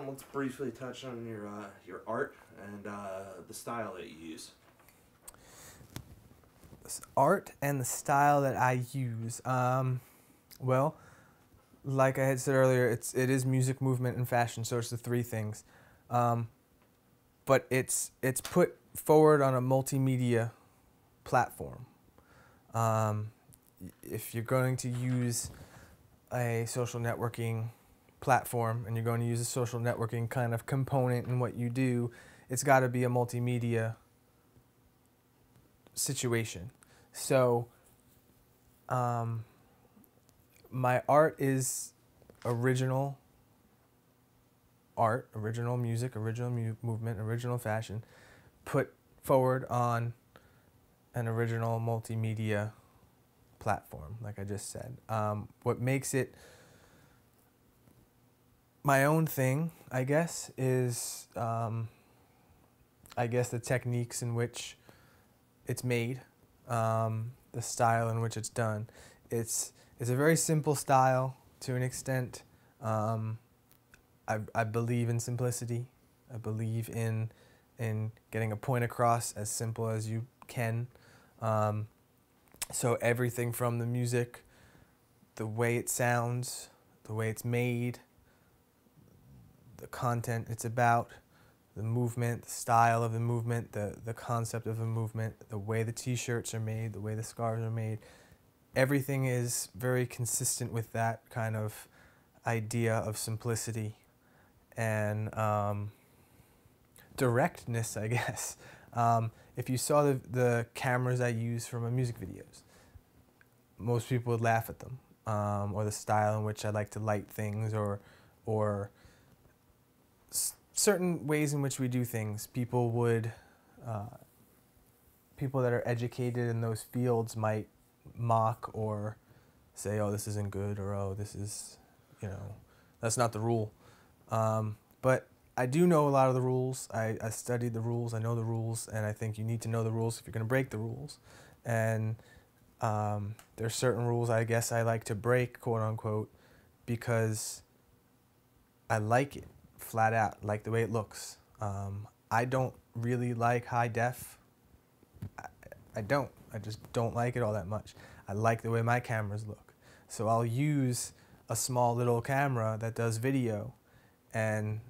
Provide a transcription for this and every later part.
let's briefly touch on your art and the style that you use. Art and the style that I use. Well, like I had said earlier, it is music, movement, and fashion. So it's the three things, but it's put forward on a multimedia platform. If you're going to use a social networking platform and you're going to use a social networking kind of component in what you do, it's got to be a multimedia situation. So my art is original art, original music, original movement, original fashion, put forward on an original multimedia platform, like I just said. What makes it my own thing, I guess, is the techniques in which it's made, the style in which it's done. It's a very simple style to an extent. I believe in simplicity. I believe in getting a point across as simple as you can. So everything from the music, the way it sounds, the way it's made, the content it's about, the movement, the style of the movement, the concept of the movement, the way the t-shirts are made, the way the scarves are made, everything is very consistent with that kind of idea of simplicity and directness, I guess. If you saw the cameras I use for my music videos, most people would laugh at them, or the style in which I like to light things, or certain ways in which we do things. People that are educated in those fields might mock or say, oh, this isn't good, or oh, this is, that's not the rule. But I do know a lot of the rules. I studied the rules, I know the rules, and I think you need to know the rules if you're going to break the rules. And there's certain rules I guess I like to break, quote unquote, because I like it, flat out, like the way it looks. I don't really like high def. I don't. I just don't like it all that much. I like the way my cameras look. So I'll use a small little camera that does video, and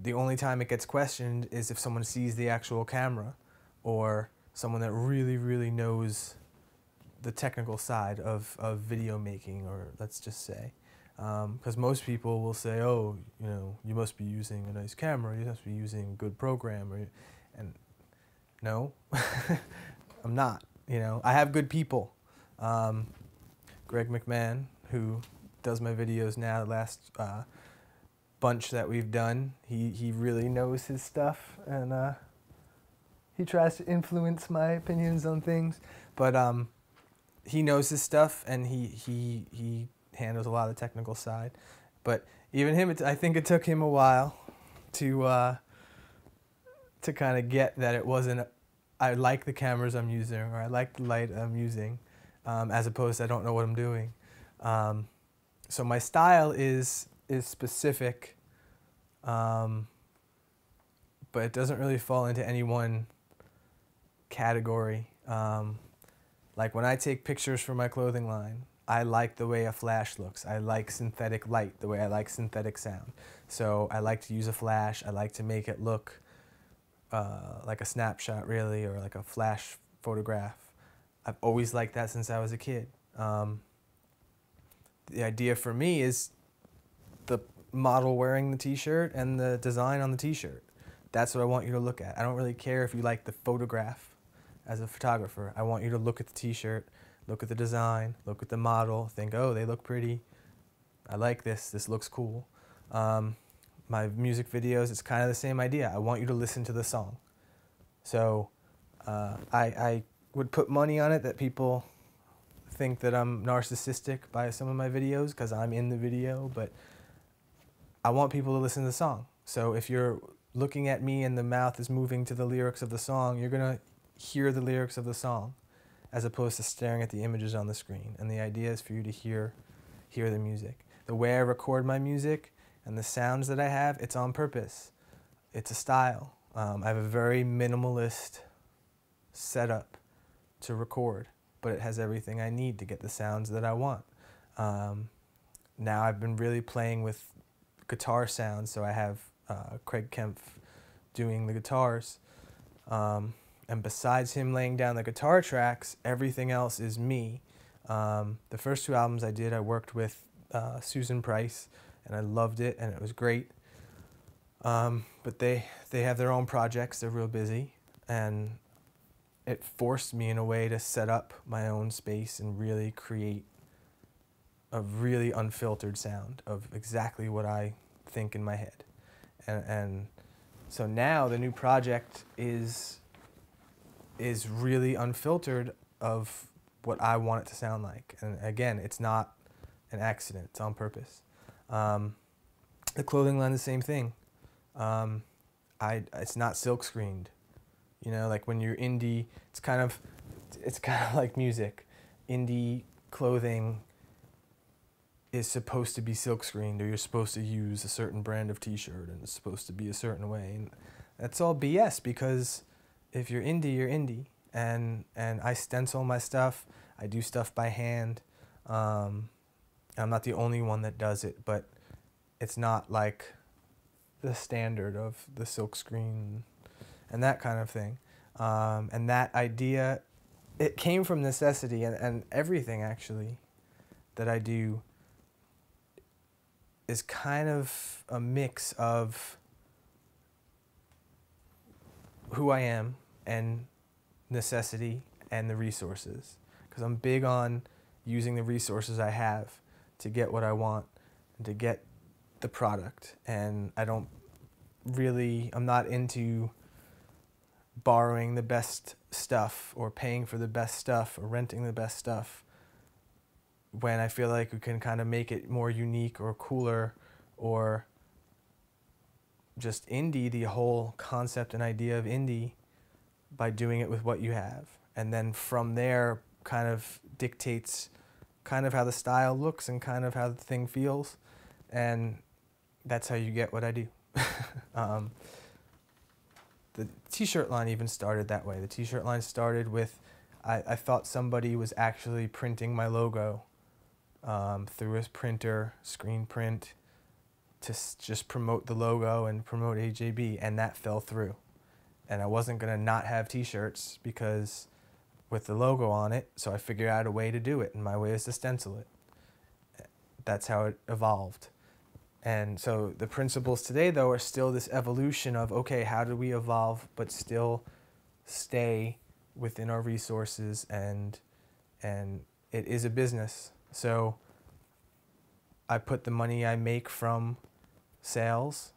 the only time it gets questioned is if someone sees the actual camera or someone that really, really knows the technical side of video making, or let's just say. Because most people will say, oh, you must be using a nice camera, you must be using a good program, and no, I'm not. I have good people. Greg McMahon, who does my videos now, the last bunch that we've done, he really knows his stuff, and he tries to influence my opinions on things, but he knows his stuff, and he handles a lot of the technical side. But even him, I think it took him a while to kind of get that it wasn't, I like the cameras I'm using, or I like the light I'm using, as opposed to I don't know what I'm doing. So my style is specific, but it doesn't really fall into any one category. Like when I take pictures for my clothing line, I like the way a flash looks. I like synthetic light, the way I like synthetic sound. So I like to use a flash. I like to make it look like a snapshot, really, or like a flash photograph. I've always liked that since I was a kid. The idea for me is the model wearing the t-shirt and the design on the t-shirt. That's what I want you to look at. I don't really care if you like the photograph as a photographer. I want you to look at the t-shirt, look at the design, look at the model, think, oh, they look pretty. I like this. This looks cool. My music videos, it's kind of the same idea. I want you to listen to the song. So I would put money on it that people think that I'm narcissistic by some of my videos because I'm in the video, but I want people to listen to the song. So if you're looking at me and the mouth is moving to the lyrics of the song, you're going to hear the lyrics of the song as opposed to staring at the images on the screen. And the idea is for you to hear the music. The way I record my music And the sounds that I have, it's on purpose. It's a style. I have a very minimalist setup to record, but it has everything I need to get the sounds that I want. Now I've been really playing with guitar sounds, so I have Craig Kempf doing the guitars. And besides him laying down the guitar tracks, everything else is me. The first 2 albums I did, I worked with Susan Price, and I loved it, and it was great. But they have their own projects, they're real busy, and it forced me in a way to set up my own space and really create a really unfiltered sound of exactly what I think in my head. And so now the new project is really unfiltered of what I want it to sound like. And again, it's not an accident, it's on purpose. The clothing line, the same thing. It's not silk screened. You know, like when you're indie, it's kind of like music. Indie clothing is supposed to be silk screened, or you're supposed to use a certain brand of t-shirt and it's supposed to be a certain way. And that's all BS, because if you're indie, you're indie. And I stencil my stuff. I do stuff by hand. I'm not the only one that does it, but it's not like the standard of the silk screen and that kind of thing. And that idea, it came from necessity, and everything actually that I do is kind of a mix of who I am and necessity and the resources. Because I'm big on using the resources I have to get what I want and to get the product. And I'm not into borrowing the best stuff or paying for the best stuff or renting the best stuff when I feel like we can kind of make it more unique or cooler, or just indie, the whole concept and idea of indie, by doing it with what you have. And then from there kind of dictates kind of how the style looks and kind of how the thing feels. And that's how you get what I do. The t-shirt line even started that way. The t-shirt line started with, I thought somebody was actually printing my logo through a printer, screen print, to just promote the logo and promote AJB, and that fell through. And I wasn't going to not have t-shirts because with the logo on it, so I figured out a way to do it, and my way is to stencil it. That's how it evolved. And so the principles today, though, are still this evolution of, okay, how do we evolve but still stay within our resources, and it is a business. So I put the money I make from sales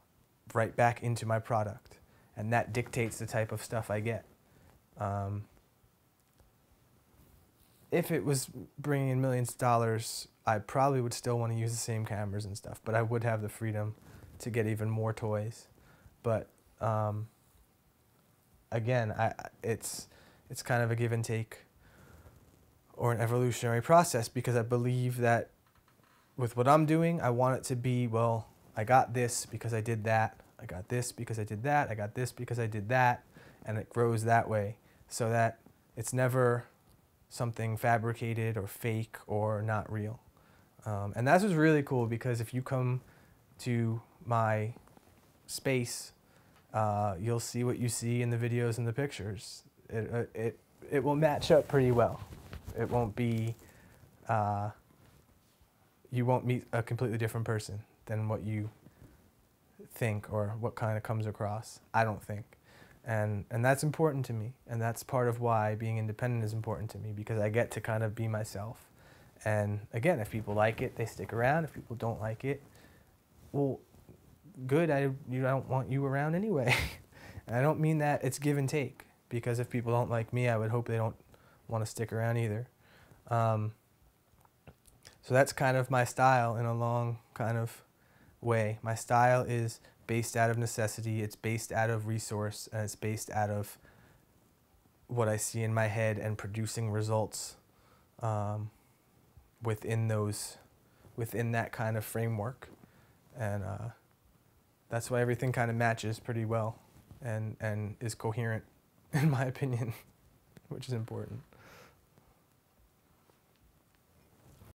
right back into my product, and that dictates the type of stuff I get. If it was bringing in millions of dollars, I probably would still want to use the same cameras and stuff, but I would have the freedom to get even more toys. But again, it's kind of a give and take, or an evolutionary process, because I believe that with what I'm doing, I want it to be, well, I got this because I did that, I got this because I did that, I got this because I did that, and it grows that way, so that it's never something fabricated or fake or not real. And that's what's really cool, because if you come to my space, you'll see what you see in the videos and the pictures. It will match up pretty well. It won't be, you won't meet a completely different person than what you think or what kind of comes across, I don't think. And that's important to me, and that's part of why being independent is important to me, because I get to kind of be myself. And again, if people like it, they stick around. If people don't like it, well, good, you don't want you around anyway. And I don't mean that it's give and take, because if people don't like me, I would hope they don't want to stick around either. So that's kind of my style in a long kind of way. My style is based out of necessity, it's based out of resource, and it's based out of what I see in my head and producing results within that kind of framework. And that's why everything kind of matches pretty well and is coherent, in my opinion, which is important.